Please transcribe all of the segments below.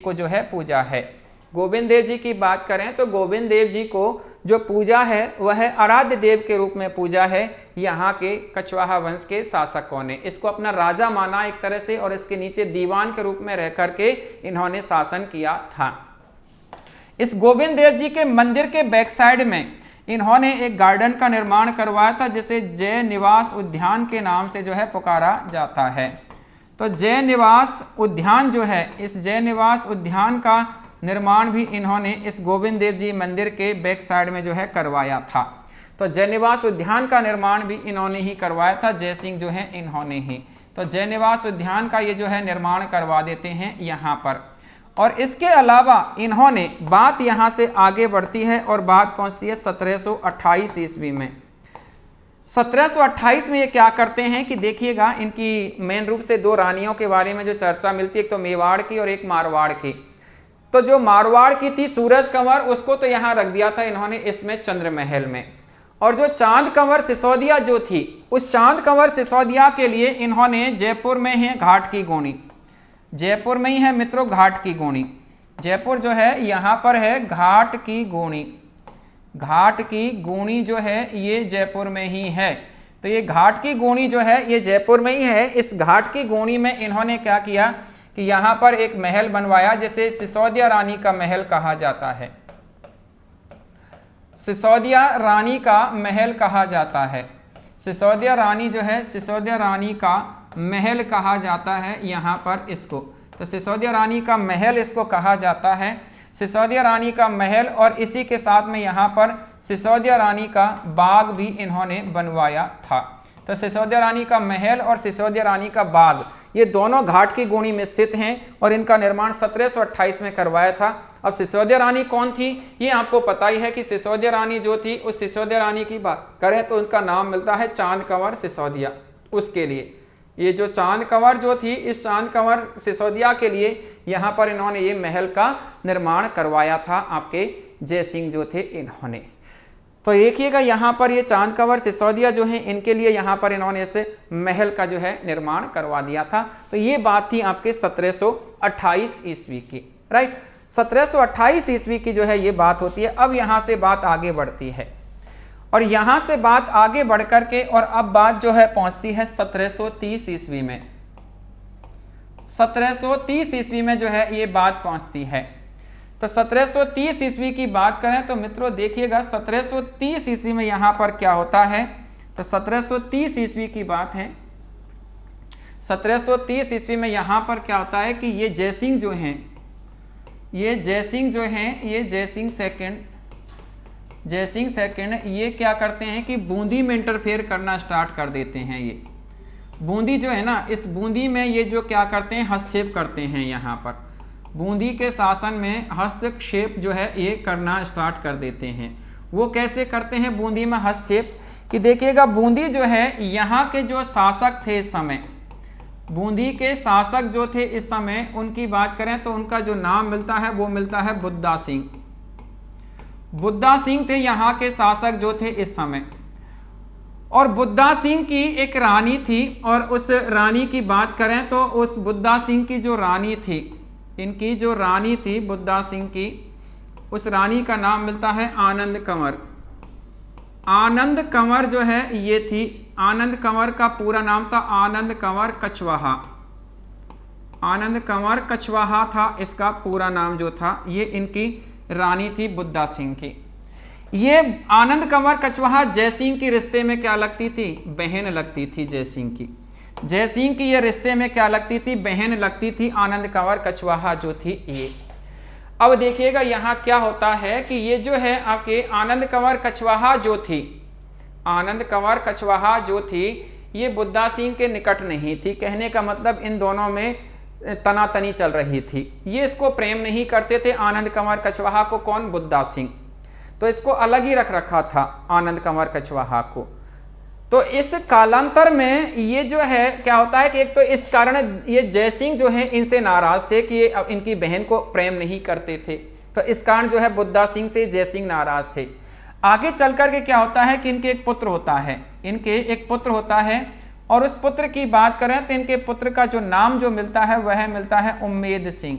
को जो है पूजा है। गोविंद देव जी की बात करें तो गोविंद देव जी को जो पूजा है वह आराध्य देव के रूप में पूजा है यहाँ के कछवाहा वंश के शासकों ने। इसको अपना राजा माना एक तरह से, और इसके नीचे दीवान के रूप में रह करके इन्होंने शासन किया था। इस गोविंद देव जी के मंदिर के बैक साइड में इन्होंने एक गार्डन का निर्माण करवाया था जिसे जय निवास उद्यान के नाम से जो है पुकारा जाता है। तो जय निवास उद्यान जो है, इस जय निवास उद्यान का निर्माण भी इन्होंने इस गोविंद देव जी मंदिर के बैक साइड में जो है करवाया था। तो जय निवास उद्यान का निर्माण भी इन्होंने ही करवाया था, जय सिंह जो है इन्होंने ही। तो जय निवास उद्यान का ये जो है निर्माण करवा देते हैं यहाँ पर। और इसके अलावा इन्होंने बात यहाँ से आगे बढ़ती है और बात पहुँचती है 1728 ईस्वी में। 1728 में ये क्या करते हैं कि देखिएगा, इनकी मेन रूप से दो रानियों के बारे में जो चर्चा मिलती है, एक तो मेवाड़ की और एक मारवाड़ की। तो जो मारवाड़ की थी सूरज कंवर, उसको तो यहाँ रख दिया था इन्होंने इसमें चंद्र महल में। और जो चांद कंवर सिसोदिया जो थी, उस चांद कंवर सिसोदिया के लिए इन्होंने जयपुर में है घाट की गोणी, जयपुर में ही है मित्रों घाट की गोणी। जयपुर जो है यहाँ पर है घाट की गोणी, घाट की गोणी जो है ये जयपुर में ही है। तो ये घाट की गोणी जो है ये जयपुर में ही है। इस घाट की गोणी में इन्होंने क्या किया कि यहाँ पर एक महल बनवाया जिसे सिसोदिया रानी का महल कहा जाता है। सिसोदिया रानी का महल कहा जाता है। सिसोदिया रानी जो है, सिसोदिया रानी का महल कहा जाता है यहाँ पर इसको। तो सिसोदिया रानी का महल इसको कहा जाता है, सिसोदिया रानी का महल। और इसी के साथ में यहाँ पर सिसोदिया रानी का बाग भी इन्होंने बनवाया था। तो सिसोदिया रानी का महल और सिसोदिया रानी का बाग ये दोनों घाट की गोणी में स्थित हैं और इनका निर्माण 1728 में करवाया था। अब सिसोदिया रानी कौन थी ये आपको पता ही है कि सिसोदिया रानी जो थी, उस सिसोदिया रानी की बात करें तो उनका नाम मिलता है चांद कंवर सिसोदिया। उसके लिए ये जो चांद कंवर जो थी, इस चांद कंवर सिसोदिया के लिए यहाँ पर इन्होंने ये महल का निर्माण करवाया था, आपके जय सिंह जो थे इन्होंने। तो देखिएगा यहाँ पर ये चांद कंवर सिसोदिया जो है इनके लिए यहाँ पर इन्होंने ऐसे महल का जो है निर्माण करवा दिया था। तो ये बात थी आपके 1728 ईस्वी की, राइट। 1728 ईस्वी की जो है ये बात होती है। अब यहाँ से बात आगे बढ़ती है और यहाँ से बात आगे बढ़ कर के और अब बात जो है पहुँचती है 1730 ईस्वी में। 1730 ईस्वी में जो है ये बात पहुँचती है। तो 1730 ईस्वी की बात करें तो मित्रों देखिएगा 1730 ईस्वी में यहाँ पर क्या होता है। तो 1730 ईस्वी की बात है। 1730 ईस्वी में यहाँ पर क्या होता है कि ये जयसिंह जो हैं, ये जयसिंह जो हैं, ये जयसिंह सेकंड ये क्या करते हैं कि बूंदी में इंटरफेयर करना स्टार्ट कर देते हैं। ये बूंदी जो है ना, इस बूंदी में ये जो क्या करते हैं हस्तक्षेप करते हैं। यहाँ पर बूंदी के शासन में हस्तक्षेप जो है ये करना स्टार्ट कर देते हैं। वो कैसे करते हैं बूंदी में हस्तक्षेप कि देखिएगा, बूंदी जो है यहाँ के जो शासक थे इस समय, बूंदी के शासक जो थे इस समय, उनकी बात करें तो उनका जो नाम मिलता है वो मिलता है बुद्धा सिंह। बुद्धा सिंह थे यहाँ के शासक जो थे इस समय। और बुद्धा सिंह की एक रानी थी और उस रानी की बात करें तो उस बुद्धा सिंह की जो रानी थी, इनकी जो रानी थी बुद्धा सिंह की, उस रानी का नाम मिलता है आनंद कंवर। आनंद कंवर जो है ये थी, आनंद कंवर का पूरा नाम था आनंद कंवर कछवाहा। आनंद कंवर कछवाहा था इसका पूरा नाम जो था। ये इनकी रानी थी बुद्धा सिंह की। ये आनंद कंवर कछवाहा जयसिंह की रिश्ते में क्या लगती थी, बहन लगती थी जयसिंह की। जयसिंह की ये रिश्ते में क्या लगती थी, बहन लगती थी आनंद कंवर कछवाहा जो थी ये। अब देखिएगा यहाँ क्या होता है कि ये जो है आपके आनंद कंवर कछवाहा जो थी, आनंद कंवर कछवाहा जो थी ये बुद्धा सिंह के निकट नहीं थी। कहने का मतलब इन दोनों में तनातनी चल रही थी। ये इसको प्रेम नहीं करते थे आनंद कंवर कछवाहा को, कौन, बुद्धा सिंह। तो इसको अलग ही रख रखा था आनंद कंवर कछवाहा को। तो इस कालांतर में ये जो है क्या होता है कि एक तो इस कारण ये जयसिंह जो है इनसे नाराज थे कि ये अब इनकी बहन को प्रेम नहीं करते थे। तो इस कारण जो है बुद्धा सिंह से जयसिंह नाराज थे। आगे चल कर के क्या होता है कि इनके एक पुत्र होता है, इनके एक पुत्र होता है। और उस पुत्र की बात करें तो इनके पुत्र का जो नाम जो मिलता है वह मिलता है उम्मेद सिंह।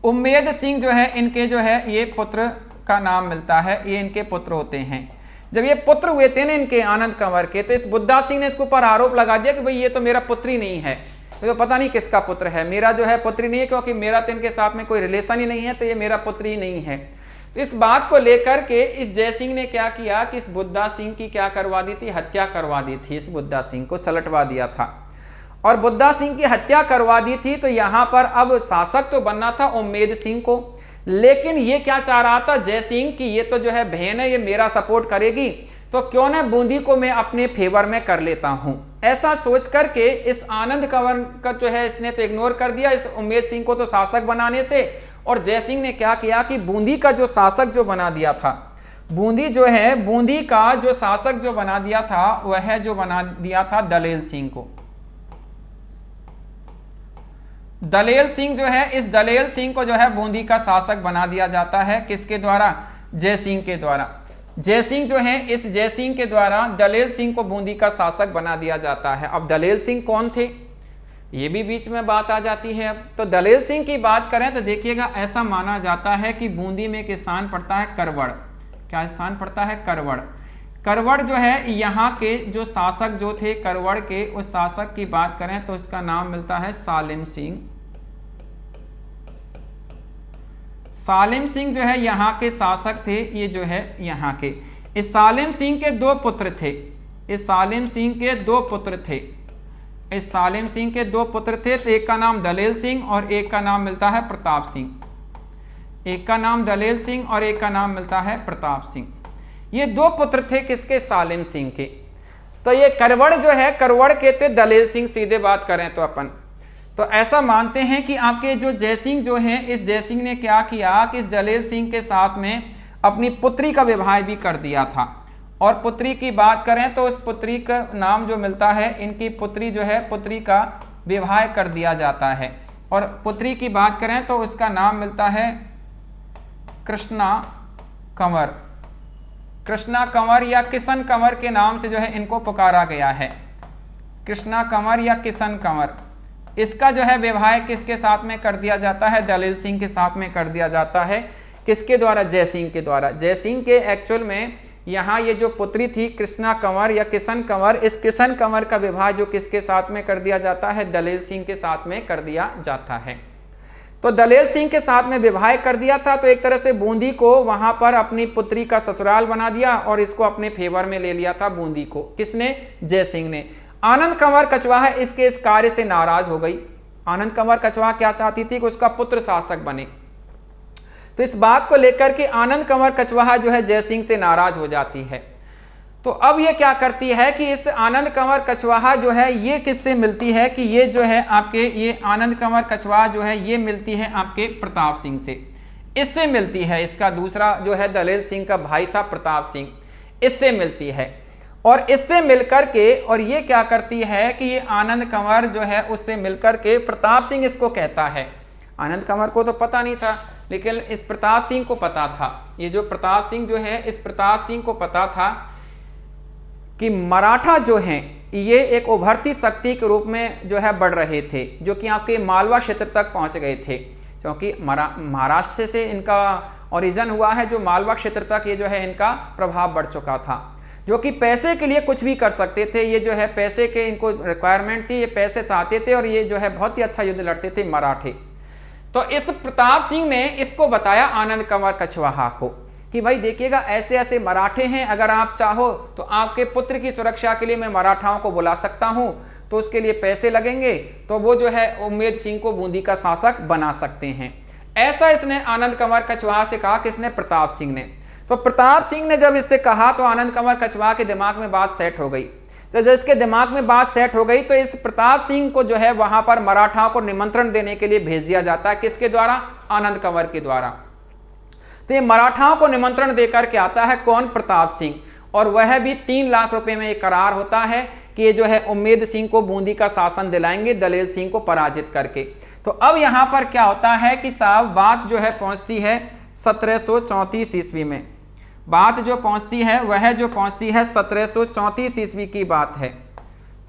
उम्मेद सिंह जो है इनके जो है ये पुत्र का नाम मिलता है, ये इनके पुत्र होते हैं। जब ये पुत्र हुए थे ना इनके आनंद कंवर के, तो इस बुद्धा सिंह ने इसके ऊपर आरोप लगा दिया कि भाई ये तो मेरा पुत्र ही नहीं है, ये तो पता नहीं किसका पुत्र है, मेरा जो है पुत्र ही नहीं है, क्योंकि मेरा तो इनके साथ में कोई रिलेशन ही नहीं है, तो ये मेरा पुत्र ही नहीं है। तो इस बात को लेकर के इस जय सिंह ने क्या किया कि इस बुद्धा सिंह की क्या करवा दी थी, हत्या करवा दी थी। इस बुद्धा सिंह को सलटवा दिया था और बुद्धा सिंह की हत्या करवा दी थी। तो यहाँ पर अब शासक तो बनना था उम्मेद सिंह को, लेकिन ये क्या चाह रहा था जय सिंह की ये तो जो है बहन है, ये मेरा सपोर्ट करेगी, तो क्यों ना बूंदी को मैं अपने फेवर में कर लेता हूं। ऐसा सोच करके इस आनंद कंवर का जो है इसने तो इग्नोर कर दिया इस उम्मेद सिंह को तो शासक बनाने से, और जय सिंह ने क्या किया कि बूंदी का जो शासक जो बना दिया था, बूंदी जो है बूंदी का जो शासक जो बना दिया था वह जो बना दिया था दलेल सिंह को। दलेल सिंह जो है, इस दलेल सिंह को जो है बूंदी का शासक बना दिया जाता है। किसके द्वारा? जय सिंह के द्वारा। जय सिंह जो है, इस जय सिंह के द्वारा दलेल सिंह को बूंदी का शासक बना दिया जाता है। अब दलेल सिंह कौन थे, ये भी बीच में बात आ जाती है। अब तो दलेल सिंह की बात करें तो देखिएगा, ऐसा माना जाता है कि बूंदी में एक स्थान पड़ता है करवड़। क्या स्थान पड़ता है? करवड़। करवड़ जो है यहाँ के जो शासक जो थे करवड़ के, उस शासक की बात करें तो इसका नाम मिलता है सालिम सिंह। सालिम सिंह जो है यहाँ के शासक थे, ये जो है यहाँ के। इस सालिम सिंह के दो पुत्र थे, इस सालिम सिंह के दो पुत्र थे, इस सालिम सिंह के दो पुत्र थे। तो एक का नाम दलेल सिंह और एक का नाम मिलता है प्रताप सिंह। एक का नाम दलेल सिंह और एक का नाम मिलता है प्रताप सिंह। ये दो पुत्र थे किसके? सालिम सिंह के। तो ये करवड़ जो है, करवड़ के थे दलेल सिंह। सीधे बात करें तो अपन तो ऐसा मानते हैं कि आपके जो जय सिंह जो हैं, इस जय सिंह ने क्या किया कि इस दलेल सिंह के साथ में अपनी पुत्री का विवाह भी कर दिया था। और पुत्री की बात करें तो उस पुत्री का नाम जो मिलता है, इनकी पुत्री जो है, पुत्री का विवाह कर दिया जाता है। और पुत्री की बात करें तो उसका नाम मिलता है कृष्णा कंवर। कृष्णा कंवर या किशन कंवर के नाम से जो है इनको पुकारा गया है। कृष्णा कंवर या किशन कंवर, इसका जो है विवाह किसके साथ में कर दिया जाता है? दलेल सिंह के साथ में कर दिया जाता है। किसके द्वारा? जय सिंह के द्वारा। जय सिंह के एक्चुअल में यहाँ ये जो पुत्री थी कृष्णा कंवर या किशन कंवर, इस किशन कंवर का विवाह जो किसके साथ में कर दिया जाता है? दलेल सिंह के साथ में कर दिया जाता है। तो दलेल सिंह के साथ में विवाह कर दिया था, तो एक तरह से बूंदी को वहां पर अपनी पुत्री का ससुराल बना दिया और इसको अपने फेवर में ले लिया था बूंदी को। किसने? जय सिंह ने। आनंद कंवर कछवाहा इसके इस कार्य से नाराज हो गई। आनंद कंवर कछवाहा क्या चाहती थी कि उसका पुत्र शासक बने। तो इस बात को लेकर के आनंद कंवर कछवाहा जो है जय सिंह से नाराज हो जाती है। तो अब ये क्या करती है कि इस आनंद कंवर कछवाहा जो है ये किससे मिलती है कि ये जो है आपके ये आनंद कंवर कछवाहा जो है ये मिलती है आपके प्रताप सिंह से। इससे मिलती है, इसका दूसरा जो है दलेल सिंह का भाई था प्रताप सिंह, इससे मिलती है। और इससे मिलकर के और ये क्या करती है कि ये आनंद कंवर जो है उससे मिलकर के प्रताप सिंह इसको कहता है। आनंद कंवर को तो पता नहीं था, लेकिन इस प्रताप सिंह को पता था। ये जो प्रताप सिंह जो है, इस प्रताप सिंह को पता था कि मराठा जो हैं ये एक उभरती शक्ति के रूप में जो है बढ़ रहे थे, जो कि आपके मालवा क्षेत्र तक पहुंच गए थे। क्योंकि महाराष्ट्र से इनका ओरिजिन हुआ है, जो मालवा क्षेत्र तक ये जो है इनका प्रभाव बढ़ चुका था, जो कि पैसे के लिए कुछ भी कर सकते थे। ये जो है पैसे के इनको रिक्वायरमेंट थी, ये पैसे चाहते थे और ये जो है बहुत ही अच्छा युद्ध लड़ते थे मराठे। तो इस प्रताप सिंह ने इसको बताया आनंद कंवर कछवाहा को कि भाई देखिएगा ऐसे ऐसे मराठे हैं, अगर आप चाहो तो आपके पुत्र की सुरक्षा के लिए मैं मराठाओं को बुला सकता हूं, तो उसके लिए पैसे लगेंगे, तो वो जो है उम्मेद सिंह को बूंदी का शासक बना सकते हैं। ऐसा इसने आनंद कंवर कछवाहा से कहा, किसने? प्रताप सिंह ने। तो प्रताप सिंह ने जब इससे कहा तो आनंद कंवर कछवाहा के दिमाग में बात सेट हो गई। तो जब इसके दिमाग में बात सेट हो गई तो इस प्रताप सिंह को जो है वहां पर मराठाओं को निमंत्रण देने के लिए भेज दिया जाता है। किसके द्वारा? आनंद कंवर के द्वारा। तो ये मराठाओं को निमंत्रण देकर के आता है कौन? प्रताप सिंह। और वह भी 3 लाख रुपए में एक करार होता है कि ये जो है उम्मेद सिंह को बूंदी का शासन दिलाएंगे दलेल सिंह को पराजित करके। तो अब यहां पर क्या होता है कि साहब बात जो है पहुंचती है 1734 ईस्वी में। बात जो पहुंचती है वह जो पहुंचती है 1734 ईस्वी की बात है।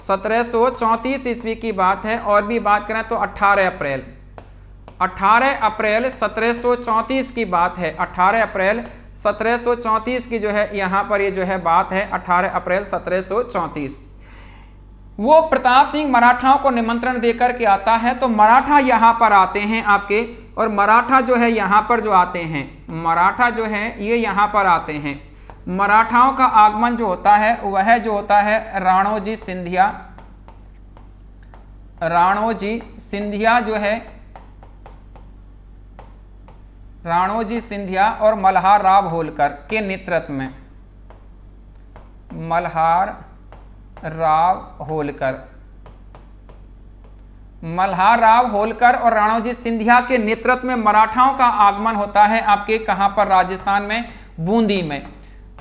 1734 ईस्वी की बात है। और भी बात करें तो 18 अप्रैल 18 अप्रैल 1734 की बात है। 18 अप्रैल 1734 की जो है यहाँ पर ये जो है बात है, 18 अप्रैल 1734। वो प्रताप सिंह मराठाओं को निमंत्रण देकर के आता है। तो मराठा यहाँ पर आते हैं आपके, और मराठा जो है यहाँ पर जो आते हैं, मराठा जो है ये यहाँ पर आते हैं। मराठाओं का आगमन जो होता है वह जो होता है राणोजी सिंधिया, राणोजी सिंधिया जो है, राणोजी सिंधिया और मल्हार राव होलकर के नेतृत्व में, मल्हार राव होलकर, मल्हार राव होलकर और राणोजी सिंधिया के नेतृत्व में मराठाओं का आगमन होता है आपके कहां पर, राजस्थान में, बूंदी में।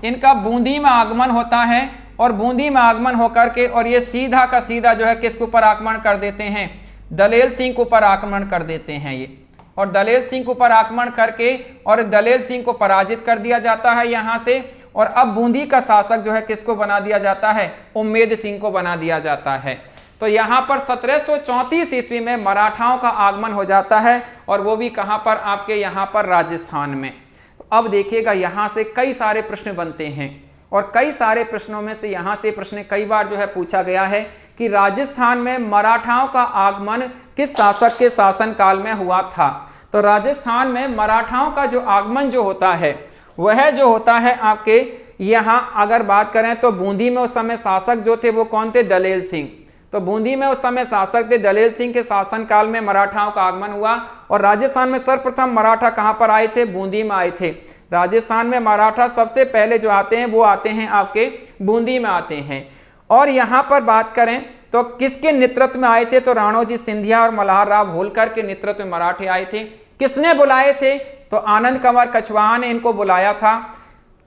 इनका बूंदी में आगमन होता है, और बूंदी में आगमन होकर के और ये सीधा का सीधा जो है किसके ऊपर आक्रमण कर देते हैं, दलेल सिंह के ऊपर आक्रमण कर देते हैं ये। और दलेल सिंह के ऊपर आक्रमण करके और दलेल सिंह को पराजित कर दिया जाता है यहाँ से। और अब बूंदी का शासक जो है किसको बना दिया जाता है, उम्मेद सिंह को बना दिया जाता है। तो यहाँ पर 1734 ईस्वी में मराठाओं का आगमन हो जाता है, और वो भी कहाँ पर, आपके यहाँ पर राजस्थान में। तो अब देखिएगा यहाँ से कई सारे प्रश्न बनते हैं, और कई सारे प्रश्नों में से यहाँ से प्रश्न कई बार जो है पूछा गया है कि राजस्थान में मराठाओं का आगमन किस शासक के शासन काल में हुआ था। तो राजस्थान में मराठाओं का जो आगमन जो होता है वह जो होता है आपके यहाँ अगर बात करें तो बूंदी में उस समय शासक जो थे वो कौन थे, दलेल सिंह। तो बूंदी में उस समय शासक थे दलेल सिंह के शासन काल में मराठाओं का आगमन हुआ। और राजस्थान में सर्वप्रथम मराठा कहाँ पर आए थे, बूंदी में आए थे। राजस्थान में मराठा सबसे पहले जो आते हैं वो आते हैं आपके बूंदी में आते हैं। और यहाँ पर बात करें तो किसके नेतृत्व में आए थे, तो राणोजी सिंधिया और मल्हार राव होलकर के नेतृत्व में मराठे आए थे। किसने बुलाए थे, तो आनंद कंवर कछवाहा ने इनको बुलाया था।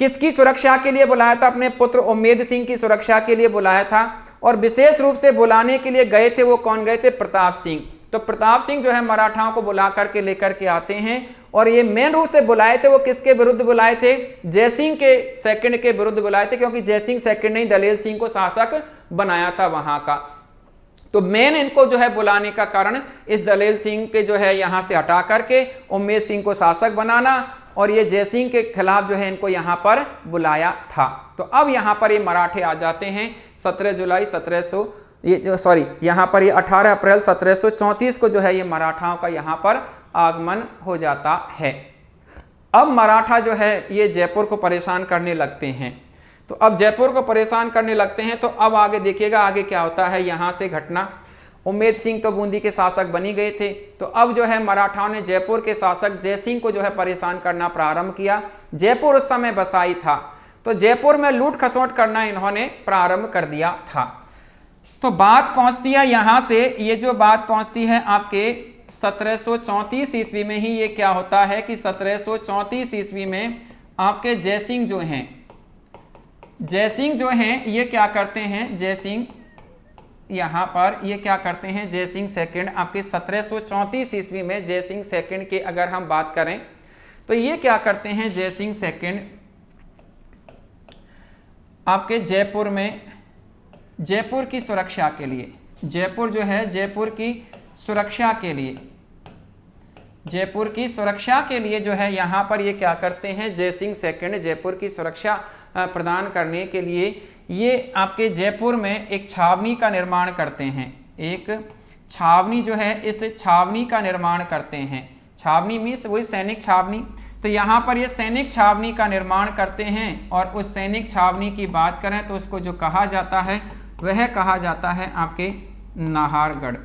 किसकी सुरक्षा के लिए बुलाया था, अपने पुत्र उम्मेद सिंह की सुरक्षा के लिए बुलाया था। और विशेष रूप से बुलाने के लिए गए थे, वो कौन गए थे, प्रताप सिंह। तो प्रताप सिंह जो है मराठाओं को बुला करके लेकर के आते हैं। और ये मेन रूप से बुलाए थे वो किसके विरुद्ध बुलाए थे, जयसिंह के सेकंड के विरुद्ध बुलाए थे, क्योंकि जयसिंह सेकंड ने दलेल सिंह को शासक बनाया था वहां का। तो मेन इनको जो है बुलाने का कारण इस दलेल सिंह के जो है यहां से हटा करके उम्मेद सिंह को शासक बनाना, और ये जयसिंह के खिलाफ जो है इनको यहां पर बुलाया था। तो अब यहां पर ये मराठे आ जाते हैं 17 जुलाई 1700 यहाँ पर ये 18 अप्रैल 1734 को जो है ये मराठाओं का यहाँ पर आगमन हो जाता है। अब मराठा जो है ये जयपुर को परेशान करने लगते हैं। तो अब जयपुर को परेशान करने लगते हैं, तो अब आगे देखिएगा आगे क्या होता है यहाँ से घटना। उम्मेद सिंह तो बूंदी के शासक बनी गए थे, तो अब जो है मराठाओं ने जयपुर के शासक जयसिंह को जो है परेशान करना प्रारंभ किया। जयपुर उस समय बसाई था, तो जयपुर में लूट खसोट करना इन्होंने प्रारंभ कर दिया था। तो बात पहुंचती है यहाँ से, ये जो बात पहुंचती है आपके 1734 ईस्वी में ही ये क्या होता है कि 1734 ईस्वी में आपके जयसिंह जो हैं ये क्या करते हैं, जयसिंह यहाँ पर ये क्या करते हैं, जयसिंह सेकंड आपके 1734 ईस्वी में जयसिंह सेकंड के अगर हम बात करें तो ये क्या करते हैं, जयसिंह सेकंड आपके जयपुर में, जयपुर की सुरक्षा के लिए, जयपुर जो है जयपुर की सुरक्षा के लिए, जयपुर की सुरक्षा के लिए जो है यहाँ पर ये क्या करते हैं, जयसिंह सेकंड जयपुर की सुरक्षा प्रदान करने के लिए ये आपके जयपुर में एक छावनी का निर्माण करते हैं। एक छावनी जो है इस छावनी का निर्माण करते हैं। छावनी मीन्स वही सैनिक छावनी। तो यहाँ पर ये सैनिक छावनी का निर्माण करते हैं, और उस सैनिक छावनी की बात करें तो उसको जो कहा जाता है वह कहा जाता है आपके नाहरगढ़।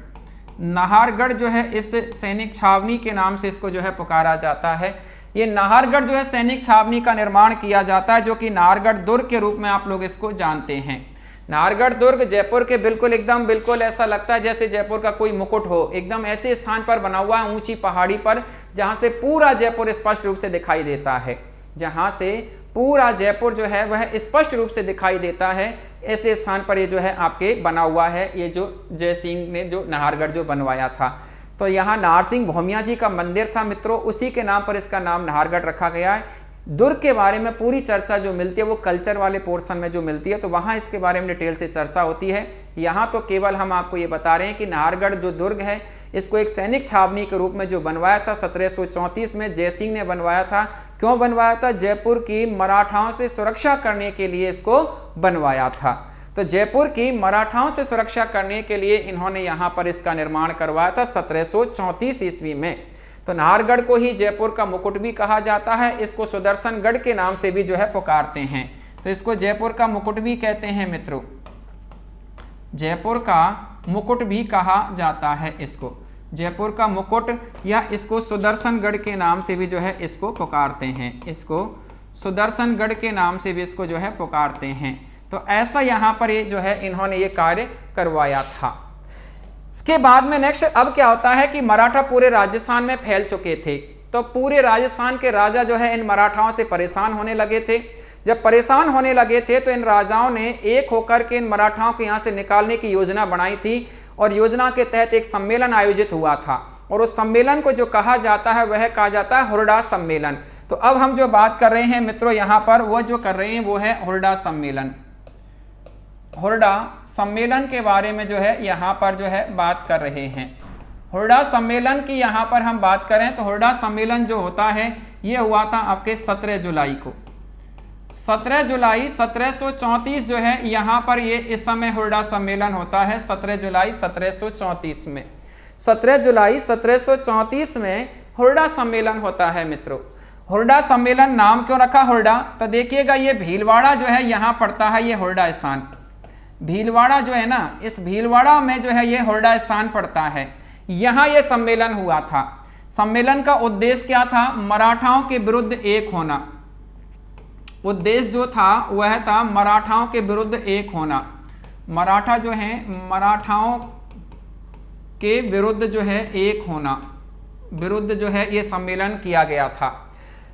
नाहरगढ़ जो है इस सैनिक छावनी के नाम से इसको जो है पुकारा जाता है। ये नाहरगढ़ जो है सैनिक छावनी का निर्माण किया जाता है, जो कि नाहरगढ़ दुर्ग के रूप में आप लोग इसको जानते हैं। नाहरगढ़ दुर्ग जयपुर के बिल्कुल ऐसा लगता है जैसे जयपुर का कोई मुकुट हो, एकदम ऐसे स्थान पर बना हुआ है ऊंची पहाड़ी पर, जहां से पूरा जयपुर स्पष्ट रूप से दिखाई देता है, जहां से पूरा जयपुर जो है वह स्पष्ट रूप से दिखाई देता है। ऐसे स्थान पर ये जो है आपके बना हुआ है, ये जो जयसिंह ने जो नाहरगढ़ जो बनवाया था। तो यहाँ नारसिंह भौमिया जी का मंदिर था मित्रों, उसी के नाम पर इसका नाम नाहरगढ़ रखा गया है। दुर्ग के बारे में पूरी चर्चा जो मिलती है वो कल्चर वाले पोर्शन में जो मिलती है, तो वहाँ इसके बारे में डिटेल से चर्चा होती है। यहाँ तो केवल हम आपको ये बता रहे हैं कि नाहरगढ़ जो दुर्ग है इसको एक सैनिक छावनी के रूप में जो बनवाया था 1734 में जयसिंह ने बनवाया था। क्यों बनवाया था? जयपुर की मराठाओं से सुरक्षा करने के लिए इसको बनवाया था। तो जयपुर की मराठाओं से सुरक्षा करने के लिए इन्होंने यहाँ पर इसका निर्माण करवाया था 1734 ईस्वी में। तो नाहरगढ़ को ही जयपुर का मुकुट भी कहा जाता है, इसको सुदर्शनगढ़ के नाम से भी जो है पुकारते हैं। तो इसको जयपुर का मुकुट भी कहते हैं मित्रों, जयपुर का मुकुट भी कहा जाता है इसको, जयपुर का मुकुट, या इसको सुदर्शनगढ़ के नाम से भी जो है इसको पुकारते हैं, इसको सुदर्शनगढ़ के नाम से भी इसको जो है पुकारते हैं। तो ऐसा यहाँ पर ये जो है इन्होंने ये कार्य करवाया था। इसके बाद में नेक्स्ट अब क्या होता है कि मराठा पूरे राजस्थान में फैल चुके थे। तो पूरे राजस्थान के राजा जो है इन मराठाओं से परेशान होने लगे थे। जब परेशान होने लगे थे तो इन राजाओं ने एक होकर के इन मराठाओं को यहाँ से निकालने की योजना बनाई थी, और योजना के तहत एक सम्मेलन आयोजित हुआ था, और उस सम्मेलन को जो कहा जाता है वह कहा जाता है हुरडा सम्मेलन। तो अब हम जो बात कर रहे हैं मित्रों यहाँ पर वो जो कर रहे हैं वो है हुरडा सम्मेलन। हुरडा सम्मेलन के बारे में जो है यहाँ पर जो है बात कर रहे हैं। हुरडा सम्मेलन की यहाँ पर हम बात करें तो हुरडा सम्मेलन जो होता है ये हुआ था आपके 17 जुलाई को। 17 जुलाई 1734 जो है यहाँ पर ये इस समय हुरडा सम्मेलन होता है 17 जुलाई 1734 में। 17 जुलाई 1734 में हुरडा सम्मेलन होता है मित्रों। हुरडा सम्मेलन नाम क्यों रखा हुरडा? तो देखिएगा ये भीलवाड़ा जो है यहाँ पड़ता है, ये हुरडा स्थान भीलवाड़ा जो है ना, इस भीलवाड़ा में जो है ये हुरडा स्थान पड़ता है। यहाँ ये सम्मेलन हुआ था। सम्मेलन का उद्देश्य क्या था? मराठाओं के विरुद्ध एक होना। उद्देश्य जो था वह था मराठाओं के विरुद्ध एक होना। मराठा जो है मराठाओं के विरुद्ध जो है एक होना, विरुद्ध जो है ये सम्मेलन किया गया था।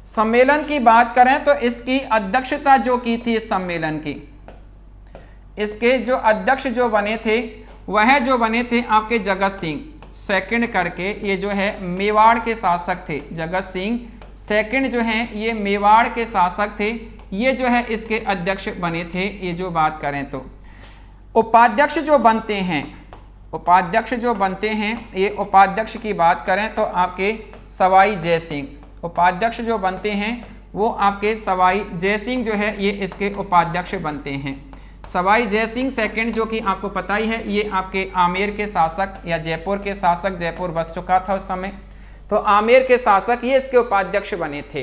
सम्मेलन की बात करें तो इसकी अध्यक्षता जो की थी इस सम्मेलन की, इसके जो अध्यक्ष जो बने थे वह जो बने थे आपके जगत सिंह सेकंड करके, ये जो है मेवाड़ के शासक थे। जगत सिंह सेकंड जो हैं ये मेवाड़ के शासक थे, ये जो है इसके अध्यक्ष बने थे। ये जो बात करें तो उपाध्यक्ष जो बनते हैं, उपाध्यक्ष जो बनते हैं, ये उपाध्यक्ष की बात करें तो आपके सवाई जय सिंह, उपाध्यक्ष जो बनते हैं वो आपके सवाई जय सिंह जो है ये इसके उपाध्यक्ष बनते हैं। सवाई जय सिंह सेकंड जो कि आपको पता ही है ये आपके आमेर के शासक या जयपुर के शासक, जयपुर बस चुका था उस समय, तो आमेर के शासक ये इसके उपाध्यक्ष बने थे।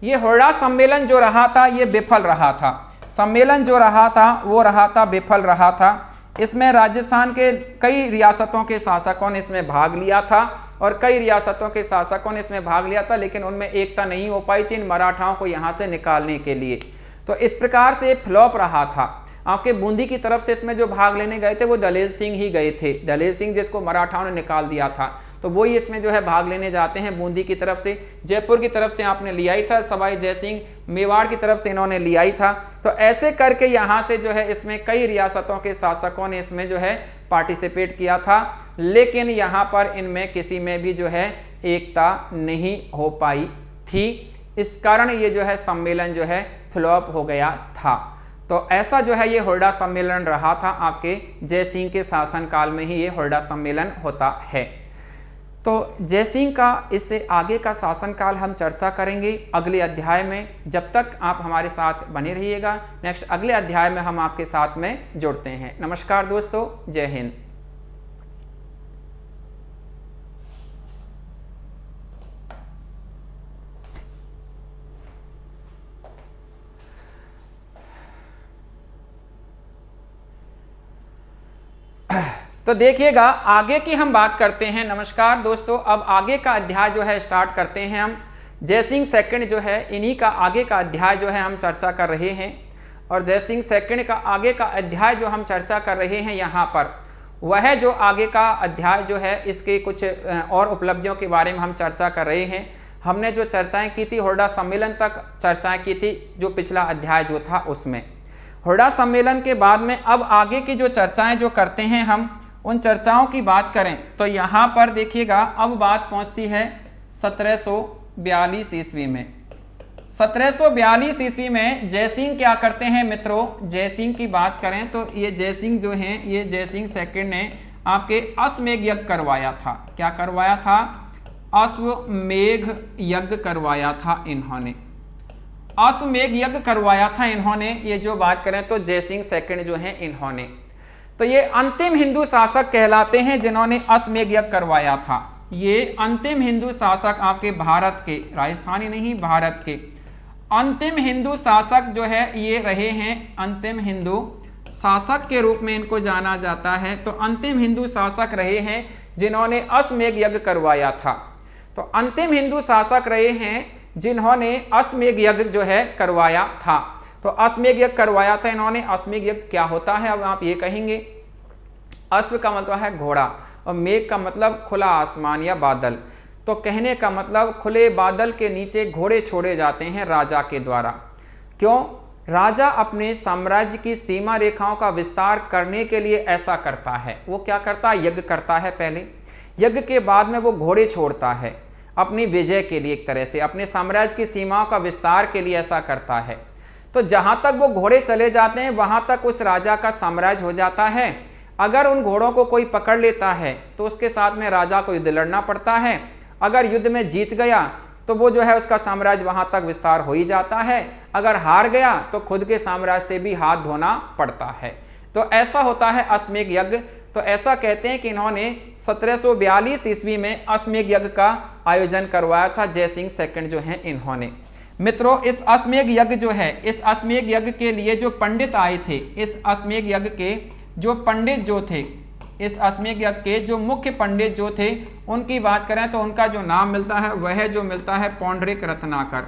ये हुरडा सम्मेलन जो रहा था ये विफल रहा था। सम्मेलन जो रहा था वो रहा था विफल रहा था। इसमें राजस्थान के कई रियासतों के शासकों ने इसमें भाग लिया था, और कई रियासतों के शासकों ने इसमें भाग लिया था, लेकिन उनमें एकता नहीं हो पाई थी इन मराठाओं को यहाँ से निकालने के लिए। तो इस प्रकार से फ्लॉप रहा था। आपके बूंदी की तरफ से इसमें जो भाग लेने गए थे वो दलेल सिंह ही गए थे। दलेल सिंह जिसको मराठाओं ने निकाल दिया था, तो वो ही इसमें जो है भाग लेने जाते हैं बूंदी की तरफ से। जयपुर की तरफ से आपने लिया ही था सवाई जय सिंह, मेवाड़ की तरफ से इन्होंने लिया ही था। तो ऐसे करके यहाँ से जो है इसमें कई रियासतों के शासकों ने इसमें जो है पार्टिसिपेट किया था, लेकिन यहाँ पर इनमें किसी में भी जो है एकता नहीं हो पाई थी। इस कारण ये जो है सम्मेलन जो है फ्लॉप हो गया था। तो ऐसा जो है ये हुरडा सम्मेलन रहा था। आपके जय सिंह के शासनकाल में ही ये हुरडा सम्मेलन होता है। तो जय सिंह का इससे आगे का शासनकाल हम चर्चा करेंगे अगले अध्याय में। जब तक आप हमारे साथ बने रहिएगा। नेक्स्ट अगले अध्याय में हम आपके साथ में जुड़ते हैं। नमस्कार दोस्तों, जय हिंद। तो देखिएगा आगे की हम बात करते हैं। नमस्कार दोस्तों, अब आगे का अध्याय जो है स्टार्ट करते हैं हम। जय सिंह सेकंड जो है इन्हीं का आगे का अध्याय जो है हम चर्चा कर रहे हैं, और जय सिंह सेकंड का आगे का अध्याय जो हम चर्चा कर रहे हैं यहाँ पर, वह जो आगे का अध्याय जो है इसके कुछ और उपलब्धियों के बारे में हम चर्चा कर रहे हैं। हमने जो चर्चाएँ की थी हुरडा सम्मेलन तक चर्चाएँ की थी, जो पिछला अध्याय जो था उसमें। हुरडा सम्मेलन के बाद में अब आगे की जो चर्चाएँ जो करते हैं हम, उन चर्चाओं की बात करें तो यहाँ पर देखिएगा अब बात पहुँचती है 1742 ईस्वी में। 1742 ईस्वी में जय सिंह क्या करते हैं मित्रों? जय सिंह की बात करें तो ये जय सिंह जो हैं, ये जय सिंह सेकंड ने आपके अश्वमेध यज्ञ करवाया था। क्या करवाया था? अश्वमेध यज्ञ करवाया था इन्होंने, अश्वमेध यज्ञ करवाया था इन्होंने। ये जो बात करें तो जयसिंह सेकंड जो है इन्होंने, तो ये अंतिम हिंदू शासक कहलाते हैं जिन्होंने अश्वमेध यज्ञ करवाया था। ये अंतिम हिंदू शासक आपके भारत के, राजस्थानी नहीं भारत के अंतिम हिंदू शासक जो है ये रहे हैं। अंतिम हिंदू शासक के रूप में इनको जाना जाता है। तो अंतिम हिंदू शासक रहे हैं जिन्होंने अश्वमेध यज्ञ करवाया था। तो अंतिम हिंदू शासक रहे हैं जिन्होंने अश्वमेध यज्ञ जो है करवाया था। तो अश्वमेध यज्ञ करवाया था इन्होंने। अश्वमेध यज्ञ क्या होता है? अब आप ये कहेंगे, अश्व का मतलब है घोड़ा और मेघ का मतलब खुला आसमान या बादल। तो कहने का मतलब खुले बादल के नीचे घोड़े छोड़े जाते हैं राजा के द्वारा। क्यों? राजा अपने साम्राज्य की सीमा रेखाओं का विस्तार करने के लिए ऐसा करता है। वो क्या करता है? यज्ञ करता है पहले, यज्ञ के बाद में वो घोड़े छोड़ता है अपनी विजय के लिए, एक तरह से अपने साम्राज्य की सीमाओं का विस्तार के लिए ऐसा करता है। तो जहां तक वो घोड़े चले जाते हैं वहां तक उस राजा का साम्राज्य हो जाता है। अगर उन घोड़ों को कोई पकड़ लेता है तो उसके साथ में राजा को युद्ध लड़ना पड़ता है। अगर युद्ध में जीत गया तो वो जो है उसका साम्राज्य वहां तक विस्तार हो ही जाता है। अगर हार गया तो खुद के साम्राज्य से भी हाथ धोना पड़ता है। तो ऐसा होता है अश्वमेध यज्ञ। तो ऐसा कहते हैं कि इन्होंने 1742 ईस्वी में अश्वमेध यज्ञ का आयोजन करवाया था, जयसिंह सेकंड जो है इन्होंने। मित्रों, इस अश्वमेध यज्ञ जो है, इस अश्वमेध यज्ञ के लिए जो पंडित आए थे, इस अश्वमेध यज्ञ के जो पंडित जो थे, इस अश्वमेध यज्ञ के जो मुख्य पंडित जो थे उनकी बात करें तो उनका जो नाम मिलता है वह जो मिलता है पौंडरिक रत्नाकर।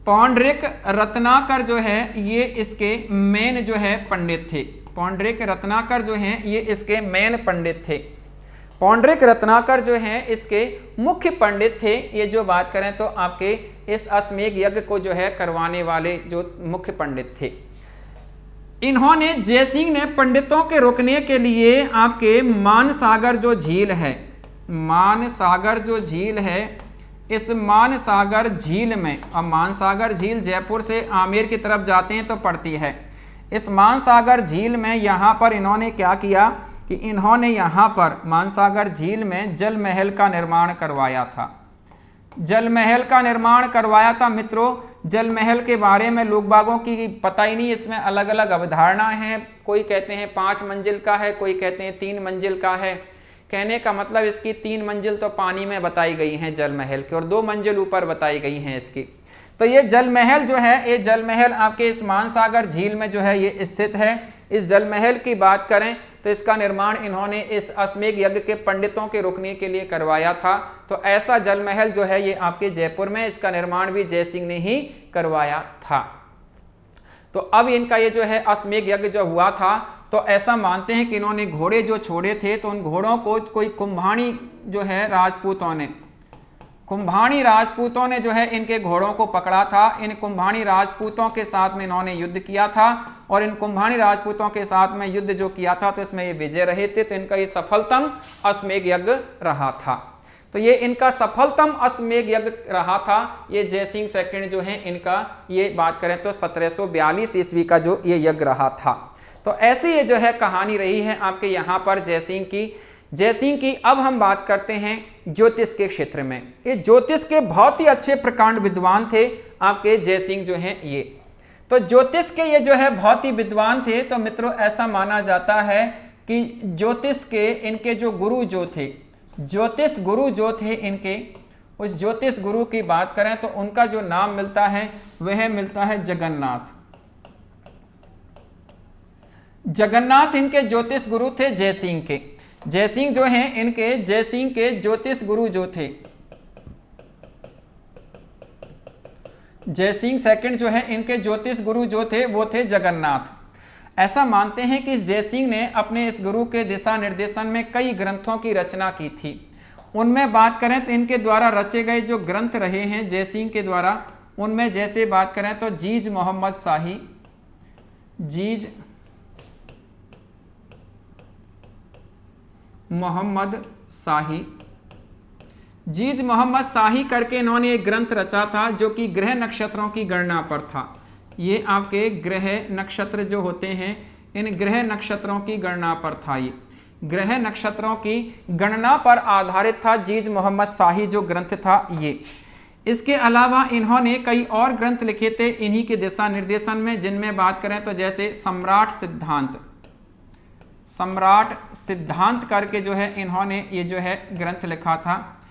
पौंडरिक रत्नाकर जो है ये इसके मेन जो है पंडित थे। पौंडरिक रत्नाकर जो हैं ये इसके मेन पंडित थे। पौंडरिक रत्नाकर जो हैं इसके मुख्य पंडित थे। ये जो बात करें तो आपके इस अश्वमेध यज्ञ को जो है करवाने वाले जो मुख्य पंडित थे। इन्होंने, जयसिंह ने पंडितों के रुकने के लिए आपके मानसागर जो झील है, मानसागर जो झील है, इस मानसागर झील में, अब मानसागर झील जयपुर से आमेर की तरफ जाते हैं तो पड़ती है। इस मानसागर झील में यहाँ पर इन्होंने क्या किया कि इन्होंने यहाँ पर मानसागर झील में जल महल का निर्माण करवाया था। जल महल का निर्माण करवाया था। मित्रों, जल महल के बारे में लोग बागों की पता ही नहीं, इसमें अलग अलग अवधारणा है। कोई कहते हैं 5 मंजिल का है, कोई कहते हैं 3 मंजिल का है। कहने का मतलब इसकी 3 मंजिल तो पानी में बताई गई हैं जल महल की और 2 मंजिल ऊपर बताई गई हैं इसकी। तो ये जल महल जो है, ये जल महल आपके इस मानसागर झील में जो है ये स्थित है। इस जल महल की बात करें तो इसका निर्माण इन्होंने इस अश्वमेध यज्ञ के पंडितों के रुकने के लिए करवाया था। तो ऐसा जल महल जो है ये आपके जयपुर में, इसका निर्माण भी जयसिंह ने ही करवाया था। तो अब इनका ये जो है अश्वमेध यज्ञ जो हुआ था तो ऐसा मानते हैं कि इन्होंने घोड़े जो छोड़े थे तो उन घोड़ों को कोई कुंभाणी जो है राजपूतों ने, कुंभाणी राजपूतों ने जो है इनके घोड़ों को पकड़ा था। इन कुंभाणी राजपूतों के साथ में इन्होंने युद्ध किया था और इन कुंभाणी राजपूतों के साथ में युद्ध जो किया था तो इसमें ये विजय रहे थे। तो इनका ये सफलतम अश्वमेध यज्ञ रहा था। तो ये इनका सफलतम अश्वमेध यज्ञ रहा था। ये जयसिंह सेकंड जो है इनका, ये बात करें तो 1742 ईस्वी का जो ये यज्ञ रहा था। तो ऐसी ये जो है कहानी रही है आपके यहाँ पर जयसिंह की। जयसिंह की अब हम बात करते हैं ज्योतिष के क्षेत्र में। ये ज्योतिष के बहुत ही अच्छे प्रकांड विद्वान थे आपके जयसिंह जो हैं ये। तो ज्योतिष के ये जो है बहुत ही विद्वान थे। तो मित्रों, ऐसा माना जाता है कि ज्योतिष के इनके जो गुरु जो थे, ज्योतिष गुरु जो थे इनके, उस ज्योतिष गुरु की बात करें तो उनका जो नाम मिलता है वह मिलता है जगन्नाथ। जगन्नाथ इनके ज्योतिष गुरु थे जयसिंह के। जयसिंह जो हैं इनके, जयसिंह के ज्योतिष गुरु जो थे, जयसिंह सेकंड जो है इनके ज्योतिष गुरु जो थे वो थे जगन्नाथ। ऐसा मानते हैं कि जयसिंह ने अपने इस गुरु के दिशा निर्देशन में कई ग्रंथों की रचना की थी। उनमें बात करें तो इनके द्वारा रचे गए जो ग्रंथ रहे हैं जयसिंह के द्वारा, उनमें जैसे बात करें तो जीज मोहम्मद शाही, जीज मोहम्मद शाही, जीज मोहम्मद शाही करके इन्होंने एक ग्रंथ रचा था जो कि ग्रह नक्षत्रों की गणना पर था। ये आपके ग्रह नक्षत्र जो होते हैं इन ग्रह नक्षत्रों की गणना पर था। ये ग्रह नक्षत्रों की गणना पर आधारित था जीज मोहम्मद शाही जो ग्रंथ था ये। इसके अलावा इन्होंने कई और ग्रंथ लिखे थे इन्हीं के दिशा निर्देशन में, जिनमें बात करें तो जैसे सम्राट सिद्धांत करके जो है इन्होंने ये जो है ग्रंथ लिखा था।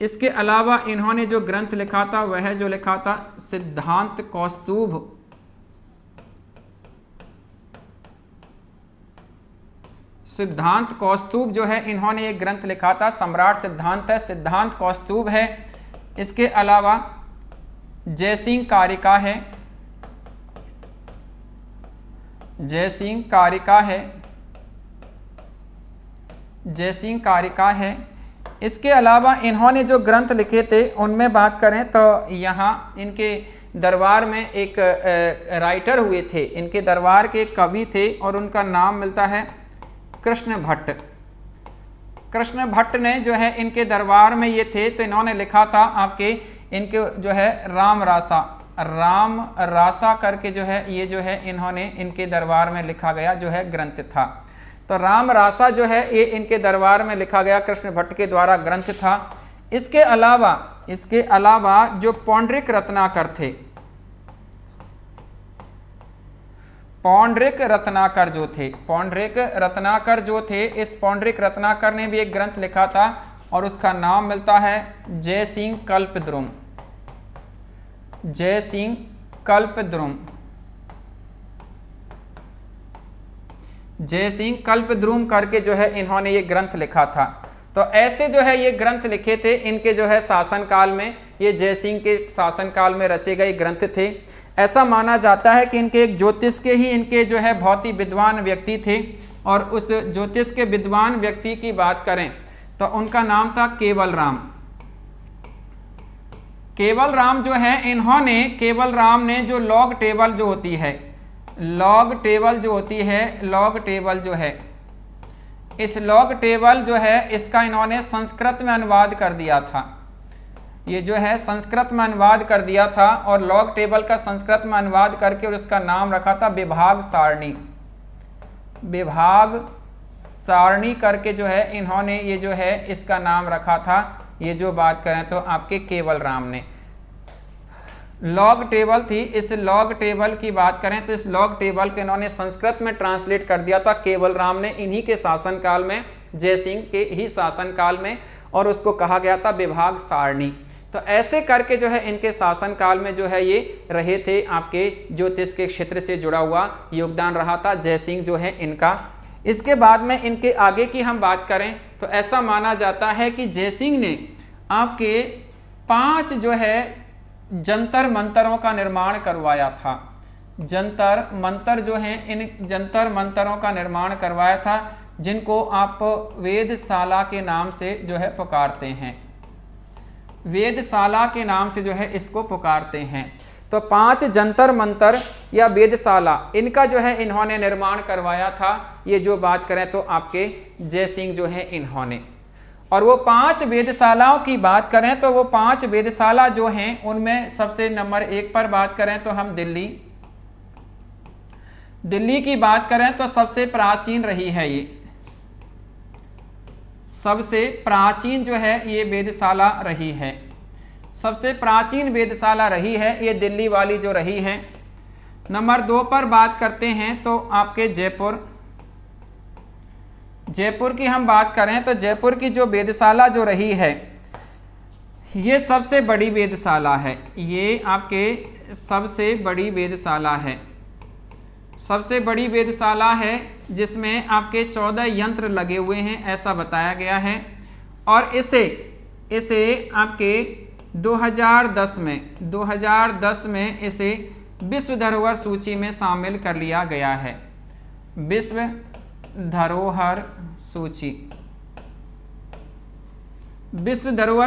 इसके अलावा इन्होंने जो ग्रंथ लिखा था वह जो लिखा था सिद्धांत कौस्तुभ जो है इन्होंने एक ग्रंथ लिखा था। सम्राट सिद्धांत है, सिद्धांत कौस्तुभ है। इसके अलावा जयसिंह कारिका है। इसके अलावा इन्होंने जो ग्रंथ लिखे थे उनमें बात करें तो यहाँ इनके दरबार में एक राइटर हुए थे, इनके दरबार के कवि थे और उनका नाम मिलता है कृष्ण भट्ट ने जो है इनके दरबार में ये थे, तो इन्होंने लिखा था आपके इनके जो है राम रासा करके जो है ये जो है इन्होंने इनके दरबार में लिखा गया जो है ग्रंथ था। तो राम रासा जो है ये इनके दरबार में लिखा गया कृष्ण भट्ट के द्वारा ग्रंथ था। इसके अलावा जो पौंड्रिक रत्नाकर थे, पौंड्रिक रत्नाकर जो थे, इस पौंड्रिक रत्नाकर ने भी एक ग्रंथ लिखा था और उसका नाम मिलता है जयसिंह कल्पद्रुम करके जो है इन्होंने ये ग्रंथ लिखा था। तो ऐसे जो है ये ग्रंथ लिखे थे इनके जो है शासनकाल में, ये जयसिंह के शासनकाल में रचे गए ग्रंथ थे। ऐसा माना जाता है कि इनके एक ज्योतिष के ही इनके जो है बहुत ही विद्वान व्यक्ति थे, और उस ज्योतिष के विद्वान व्यक्ति की बात करें तो उनका नाम था केवल राम जो है इन्होंने केवल राम ने जो लॉग टेबल जो है इस लॉग टेबल जो है इसका इन्होंने संस्कृत में अनुवाद कर दिया था। ये जो है संस्कृत में अनुवाद कर दिया था और लॉग टेबल का संस्कृत में अनुवाद करके और उसका नाम रखा था विभाग सारणी करके जो है इन्होंने ये जो है इसका नाम रखा था। ये जो बात करें तो आपके केवल राम ने लॉग टेबल थी, इस लॉग टेबल की बात करें तो इस लॉग टेबल को इन्होंने संस्कृत में ट्रांसलेट कर दिया था केवल राम ने, इन्हीं के शासनकाल में, जयसिंह के ही शासनकाल में, और उसको कहा गया था विभाग सारणी। तो ऐसे करके जो है इनके शासनकाल में जो है ये रहे थे, आपके ज्योतिष के क्षेत्र से जुड़ा हुआ योगदान रहा था जयसिंह जो है इनका। इसके बाद में इनके आगे की हम बात करें तो ऐसा माना जाता है कि जयसिंह ने आपके 5 जो है जंतर मंतरों का निर्माण करवाया था। जंतर मंतर जो हैं, इन जंतर मंतरों का निर्माण करवाया था, जिनको आप वेदशाला के नाम से जो है पुकारते हैं, वेदशाला के नाम से जो है इसको पुकारते हैं। तो 5 जंतर मंतर या वेदशाला इनका जो है इन्होंने निर्माण करवाया था। ये जो बात करें तो आपके जयसिंह जो है इन्होंने, और वो 5 वेदशालाओं की बात करें तो वो 5 वेदशाला जो हैं उनमें सबसे नंबर 1 पर बात करें तो हम दिल्ली की बात करें तो सबसे प्राचीन रही है, ये सबसे प्राचीन जो है ये वेदशाला रही है, सबसे प्राचीन वेदशाला रही है ये दिल्ली वाली जो रही है। नंबर 2 पर बात करते हैं तो आपके जयपुर की हम बात करें तो जयपुर की जो वेदशाला जो रही है ये सबसे बड़ी वेदशाला है, ये आपके सबसे बड़ी वेदशाला है, सबसे बड़ी वेदशाला है जिसमें आपके 14 यंत्र लगे हुए हैं ऐसा बताया गया है। और इसे आपके 2010 में इसे विश्व धरोहर सूची में शामिल कर लिया गया है। विश्व धरोहर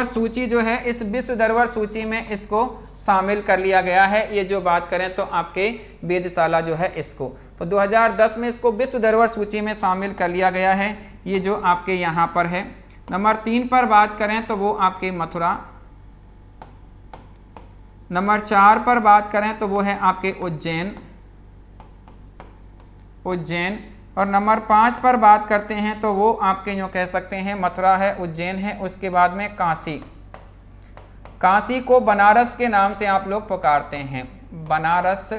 सूची जो है इस विश्व धरोहर सूची में इसको शामिल कर लिया गया है। ये जो बात करें तो आपके वेदशाला जो है इसको तो 2010 में इसको विश्व धरोहर सूची में शामिल कर लिया गया है, ये जो आपके यहाँ पर है। नंबर 3 पर बात करें तो वो आपके मथुरा, नंबर 4 पर बात करें तो वो है आपके उज्जैन, उज्जैन। और नंबर 5 पर बात करते हैं तो वो आपके यूँ कह सकते हैं मथुरा है, उज्जैन है। उसके बाद में काशी, काशी को बनारस के नाम से आप लोग पुकारते हैं, बनारस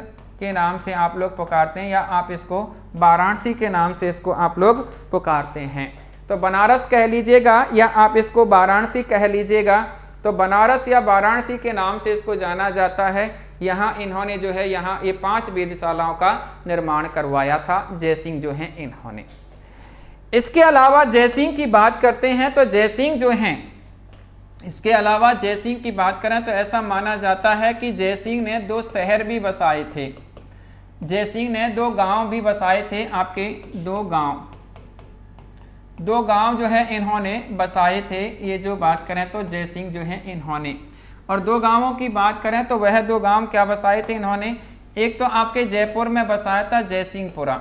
के नाम से आप लोग पुकारते हैं, या आप इसको वाराणसी के नाम से इसको आप लोग पुकारते हैं। तो बनारस कह लीजिएगा या आप इसको वाराणसी कह लीजिएगा। तो बनारस या वाराणसी के नाम से इसको जाना जाता है। यहाँ इन्होंने जो है यहाँ ये 5 वेधशालाओं का निर्माण करवाया था, जयसिंह जो हैं इन्होंने। इसके अलावा जयसिंह की बात करते हैं तो जयसिंह जो हैं, इसके अलावा जयसिंह की बात करें तो ऐसा माना जाता है कि जयसिंह ने 2 शहर भी बसाए थे, जयसिंह ने 2 गांव भी बसाए थे। आपके 2 गांव जो है इन्होंने बसाए थे। ये जो बात करें तो जयसिंह जो है इन्होंने, और 2 गांवों की बात करें तो वह 2 गांव क्या बसाए थे इन्होंने। एक तो आपके जयपुर में बसाया था जयसिंहपुरा,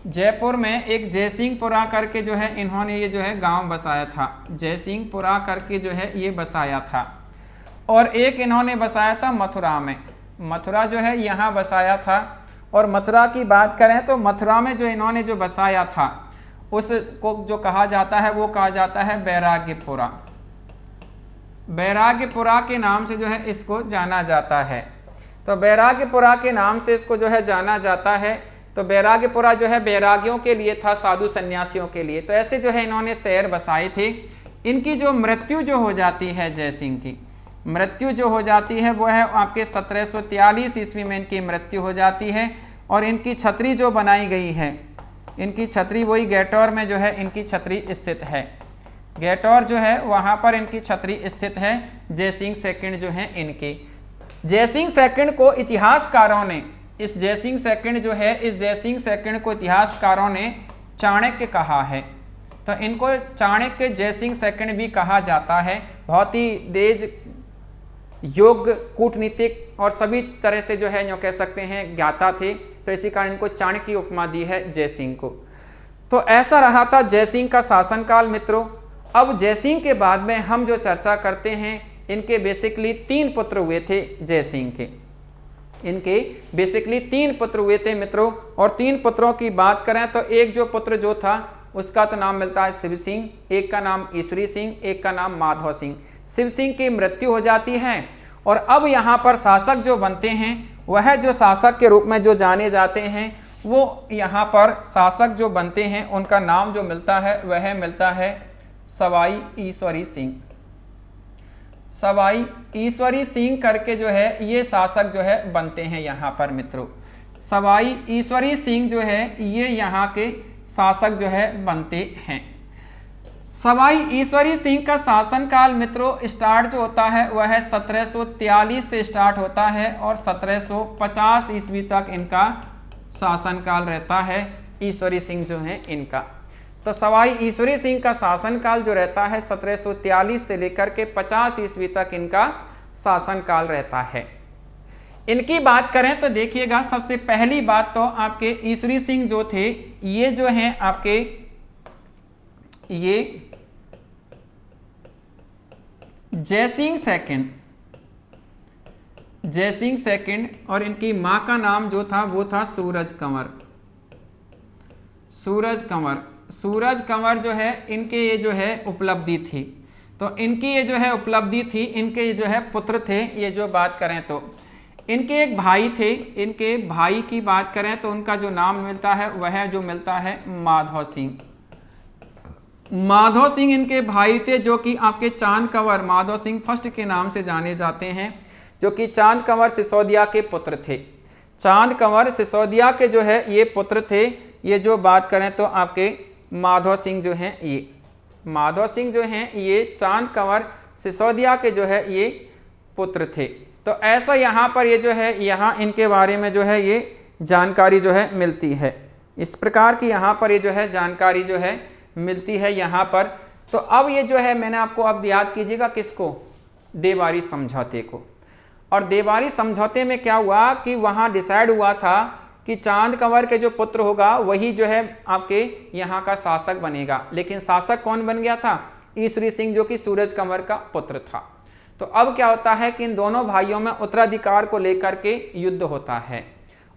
जयपुर में एक जयसिंहपुरा करके जो है इन्होंने ये जो है गांव बसाया था, जयसिंहपुरा करके जो है ये बसाया था। और एक इन्होंने बसाया था मथुरा में, मथुरा जो है यहाँ बसाया था। और मथुरा की बात करें तो मथुरा में जो इन्होंने जो बसाया था उसको जो कहा जाता है वो कहा जाता है बैराग्यपुरा, बैराग्यपुरा के नाम से जो है इसको जाना जाता है। तो बैराग्यपुरा के नाम से इसको जो है जाना जाता है। तो बैराग्यपुरा जो है बैरागियों के लिए था, साधु सन्यासियों के लिए। तो ऐसे जो है इन्होंने शहर बसाए थे। इनकी जो मृत्यु जो हो जाती है, जयसिंह की मृत्यु जो हो जाती है वो है आपके 1743 ईस्वी में इनकी मृत्यु हो जाती है। और इनकी छतरी जो बनाई गई है, इनकी छतरी वही गेटौर में जो है इनकी छतरी स्थित है, गेटौर जो है वहाँ पर इनकी छतरी स्थित है। जयसिंह सेकंड जो है इनकी, जयसिंह सेकंड को इतिहासकारों ने, इस जयसिंह सेकंड जो है, इस जयसिंह सेकंड को इतिहासकारों ने चाणक्य कहा है। तो इनको चाणक्य जयसिंह सेकंड भी कहा जाता है। बहुत ही तेज योग्य, कूटनीतिक और सभी तरह से जो है यूँ कह सकते हैं ज्ञाता थे। तो इसी कारण इनको चाणक्य की उपमा दी है जयसिंह को। तो ऐसा रहा था जयसिंह का शासनकाल मित्रों। अब जयसिंह के बाद में हम जो चर्चा करते हैं, इनके बेसिकली 3 पुत्र हुए थे जयसिंह के, इनके बेसिकली 3 पुत्र हुए थे मित्रों। और 3 पुत्रों की बात करें तो एक जो पुत्र जो था उसका तो नाम मिलता है शिव सिंह, एक का नाम ईश्वरी सिंह, एक का नाम माधव सिंह। शिव सिंह की मृत्यु हो जाती है। और अब यहाँ पर शासक जो बनते हैं, वह जो शासक के रूप में जो जाने जाते हैं, वो यहाँ पर शासक जो बनते हैं उनका नाम जो मिलता है वह मिलता है सवाई ईश्वरी सिंह। सवाई ईश्वरी सिंह करके जो है ये शासक जो है बनते हैं यहाँ पर मित्रों। सवाई ईश्वरी सिंह जो है ये यहाँ के शासक जो है बनते हैं। सवाई ईश्वरी सिंह का शासनकाल मित्रों स्टार्ट जो होता है वह 1743 से स्टार्ट होता है और 1750 ईस्वी तक इनका शासनकाल रहता है। ईश्वरी सिंह जो है इनका, तो सवाई ईश्वरी सिंह का शासनकाल जो रहता है 1743 से लेकर के 50 ईस्वी तक इनका शासनकाल रहता है। इनकी बात करें तो देखिएगा, सबसे पहली बात तो आपके ईश्वरी सिंह जो थे ये जो हैं आपके ये जयसिंह सेकंड और इनकी मां का नाम जो था वो था सूरज कंवर जो है इनके ये जो है उपलब्धि थी। तो इनकी ये जो है उपलब्धि थी, इनके ये जो है पुत्र थे। ये जो बात करें तो इनके एक भाई थे, इनके भाई की बात करें तो उनका जो नाम मिलता है वह जो मिलता है माधव सिंह। माधव सिंह इनके भाई थे जो कि आपके चांद कंवर, माधव सिंह फर्स्ट के नाम से जाने जाते हैं, जो कि चांद कंवर सिसोदिया के पुत्र थे। चांद कंवर सिसोदिया के जो है ये पुत्र थे। ये जो बात करें तो आपके माधव सिंह जो हैं, ये माधव सिंह जो हैं ये चांद कंवर सिसोदिया के जो है ये पुत्र थे। तो ऐसा यहाँ पर ये जो है यहाँ इनके बारे में जो है ये जानकारी जो है मिलती है। इस प्रकार की यहाँ पर ये जो है जानकारी जो है मिलती है यहाँ पर। तो अब ये जो है मैंने आपको अब याद कीजिएगा किसको, देवारी समझौते को। और देवारी समझौते में क्या हुआ कि वहाँ डिसाइड हुआ था कि चांद कंवर के जो पुत्र होगा वही जो है आपके यहाँ का शासक बनेगा। लेकिन शासक कौन बन गया था? ईश्वरी सिंह जो कि सूरज कंवर का पुत्र था। तो अब क्या होता है कि इन दोनों भाइयों में उत्तराधिकार को लेकर के युद्ध होता है।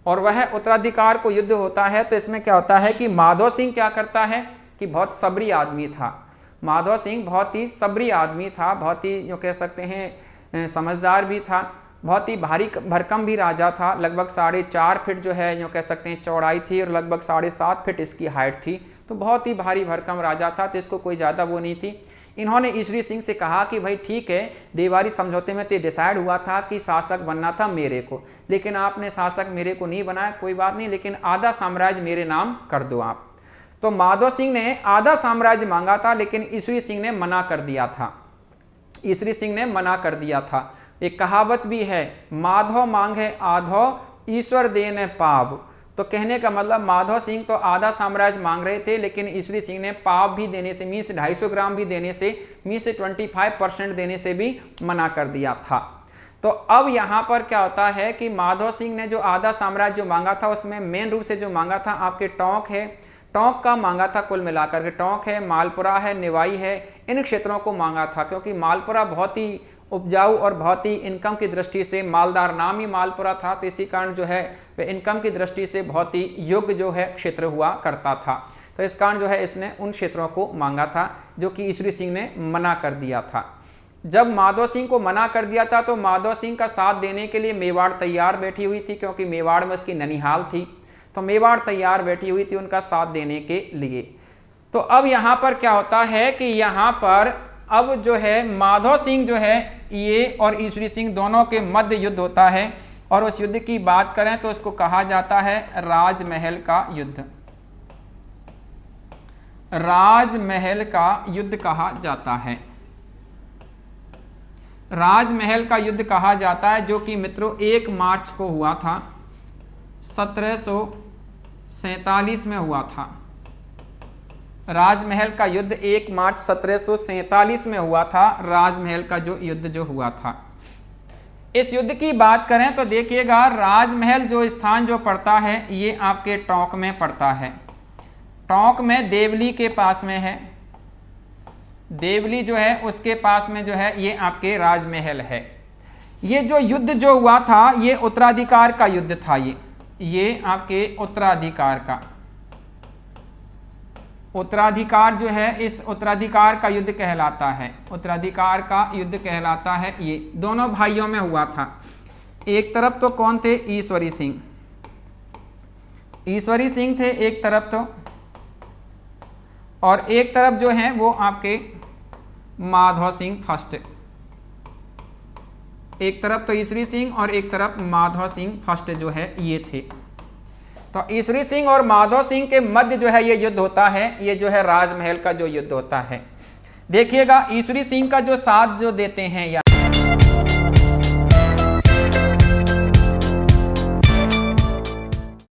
और वह उत्तराधिकार को युद्ध होता है। तो इसमें क्या होता है कि माधव सिंह क्या करता है कि बहुत सबरी आदमी था। माधव सिंह बहुत ही सबरी आदमी था, बहुत ही जो कह सकते हैं समझदार भी था, बहुत ही भारी भरकम भी राजा था। लगभग 4.5 फीट जो है जो कह सकते हैं चौड़ाई थी और लगभग 7.5 फीट इसकी हाइट थी। तो बहुत ही भारी भरकम राजा था, तो इसको कोई ज़्यादा वो नहीं थी। इन्होंने ईश्वरी सिंह से कहा कि भाई ठीक है, देवारी समझौते में तो डिसाइड हुआ था कि शासक बनना था मेरे को, लेकिन आपने शासक मेरे को नहीं बनाया, कोई बात नहीं, लेकिन आधा साम्राज्य मेरे नाम कर दो आप। तो माधव सिंह ने आधा साम्राज्य मांगा था, लेकिन ईश्वरी सिंह ने मना कर दिया था। ईश्वरी सिंह ने मना कर दिया था। एक कहावत भी है, माधव मांगे आधो ईश्वर देने पाव। तो कहने का मतलब माधव सिंह तो आधा साम्राज्य मांग रहे थे, लेकिन ईश्वरी सिंह ने पाव भी देने से, मीन्स 250 ग्राम भी देने से, मीन्स 25% देने से भी मना कर दिया था। तो अब यहाँ पर क्या होता है कि माधव सिंह ने जो आधा साम्राज्य जो मांगा था, उसमें मेन रूप से जो मांगा था आपके टोंक है, टोंक का मांगा था कुल मिलाकर के। टोंक है, मालपुरा है, निवाई है, इन क्षेत्रों को मांगा था, क्योंकि मालपुरा बहुत ही उपजाऊ और बहुत ही इनकम की दृष्टि से, मालदार नाम ही मालपुरा था, तो इसी कारण जो है वह इनकम की दृष्टि से बहुत ही योग्य जो है क्षेत्र हुआ करता था। तो इस कारण जो है इसने उन क्षेत्रों को मांगा था जो कि ईश्वरी सिंह ने मना कर दिया था। जब माधव सिंह को मना कर दिया था तो माधव सिंह का साथ देने के लिए मेवाड़ तैयार बैठी हुई थी, क्योंकि मेवाड़ में उसकी ननिहाल थी, तो मेवाड़ तैयार बैठी हुई थी उनका साथ देने के लिए। तो अब यहाँ पर क्या होता है कि यहाँ पर अब जो है माधव सिंह जो है ये और ईश्वरी सिंह दोनों के मध्य युद्ध होता है, और उस युद्ध की बात करें तो इसको कहा जाता है राजमहल का युद्ध। राजमहल का युद्ध कहा जाता है, राजमहल का युद्ध कहा जाता है, जो कि मित्रों 1 मार्च को हुआ था, 1747 में हुआ था। राजमहल का युद्ध 1 मार्च 1747 में हुआ था, राजमहल का जो युद्ध जो हुआ था। इस युद्ध की बात करें तो देखिएगा, राजमहल जो स्थान जो पड़ता है ये आपके टोंक में पड़ता है। टोंक में देवली के पास में है, देवली जो है उसके पास में जो है ये आपके राजमहल है। ये जो युद्ध जो हुआ था ये उत्तराधिकार का युद्ध था। ये आपके उत्तराधिकार का, उत्तराधिकार जो है इस उत्तराधिकार का युद्ध कहलाता है, उत्तराधिकार का युद्ध कहलाता है। ये दोनों भाइयों में हुआ था। एक तरफ तो कौन थे, ईश्वरी सिंह, ईश्वरी सिंह थे एक तरफ तो, और एक तरफ जो है वो आपके माधव सिंह फर्स्ट। एक तरफ तो ईश्वरी सिंह और एक तरफ माधव सिंह फर्स्ट जो है ये थे। तो ईश्वरी सिंह और माधव सिंह के मध्य जो है ये युद्ध होता है, ये जो है राजमहल का जो युद्ध होता है। देखिएगा ईश्वरी सिंह का जो साथ जो देते हैं